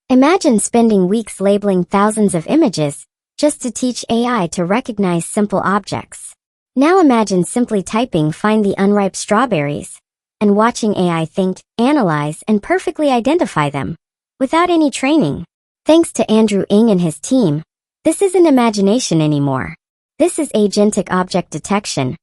Imagine spending weeks labeling thousands of images just to teach AI to recognize simple objects. Now imagine simply typing "find the unripe strawberries" and watching AI think, analyze, and perfectly identify them without any training. Thanks to Andrew Ng and his team, this isn't imagination anymore. This is Agentic Object Detection,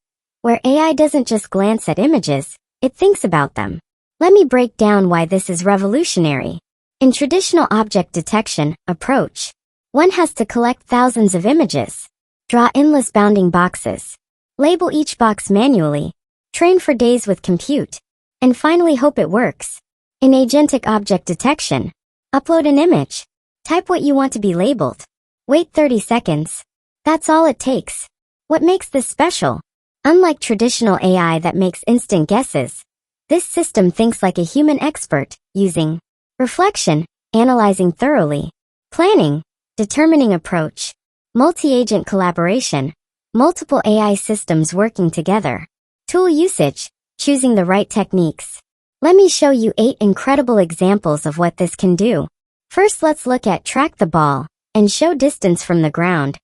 where AI doesn't just glance at images, it thinks about them. Let me break down why this is revolutionary. In traditional object detection approach, one has to collect thousands of images, draw endless bounding boxes, label each box manually, train for days with compute, and finally hope it works. In Agentic Object Detection, upload an image, type what you want to be labeled, wait 30 seconds. That's all it takes. What makes this special? Unlike traditional AI that makes instant guesses, this system thinks like a human expert, using reflection, analyzing thoroughly, planning, determining approach, multi-agent collaboration, multiple AI systems working together. Tool usage, choosing the right techniques. Let me show you 8 incredible examples of what this can do. First, let's look at track the ball and show distance from the ground.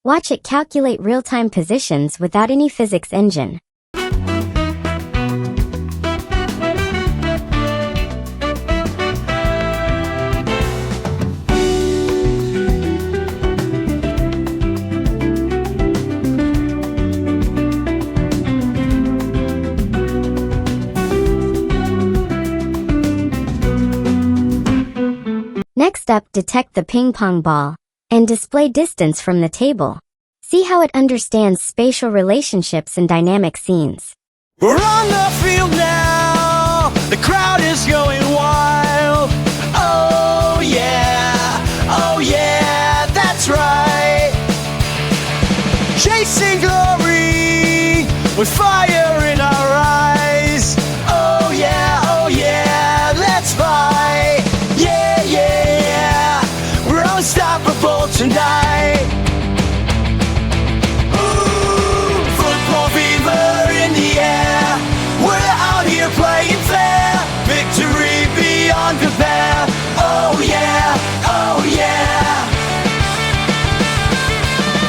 Watch it calculate real-time positions without any physics engine. Next up, detect the ping pong ball and display distance from the table. See how it understands spatial relationships and dynamic scenes. We're on the field now, the crowd is going wild. Oh yeah, that's right. Chasing glory with fire in our eyes. Oh yeah, let's fight. Yeah, we're unstoppable tonight. Ooh, football fever in the air. We're out here playing fair. Victory beyond compare. Oh yeah.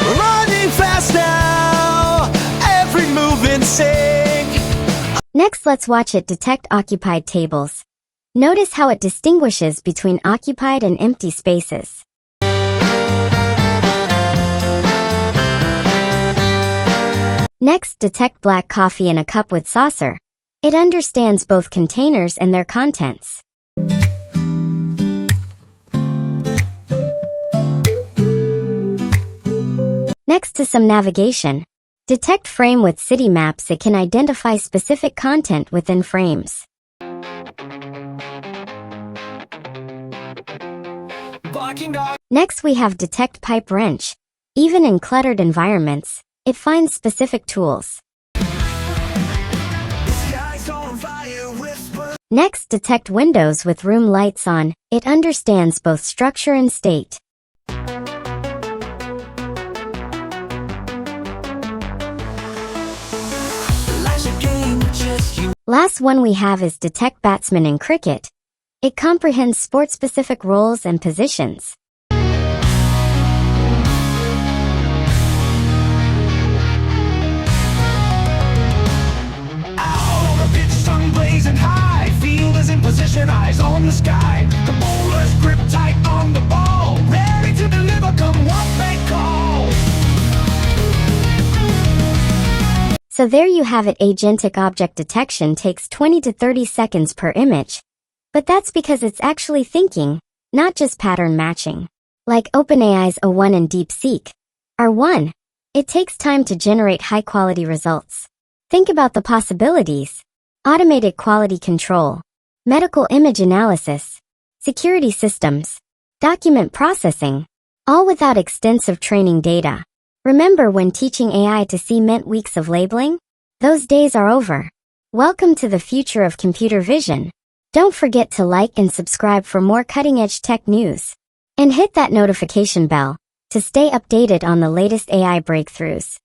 We're running fast now, every move in sync. Next, let's watch it detect occupied tables. Notice how it distinguishes between occupied and empty spaces. Next, detect black coffee in a cup with saucer. It understands both containers and their contents. Next to some navigation. Detect frame with city maps. It can identify specific content within frames. Next, we have detect pipe wrench. Even in cluttered environments, it finds specific tools. Next, detect windows with room lights on. It understands both structure and state. Last one we have is detect batsman in cricket. It comprehends sport-specific roles and positions. The pitch sun blazing high, field is in position, eyes on the sky. The bowlers grip tight on the ball, ready to deliver come what they call. So there you have it. Agentic Object Detection takes 20 to 30 seconds per image. But that's because it's actually thinking, not just pattern matching. Like OpenAI's O1 and DeepSeek R1, it takes time to generate high-quality results. Think about the possibilities. Automated quality control, medical image analysis, security systems, document processing, all without extensive training data. Remember when teaching AI to see meant weeks of labeling? Those days are over. Welcome to the future of computer vision. Don't forget to like and subscribe for more cutting-edge tech news. And hit that notification bell to stay updated on the latest AI breakthroughs.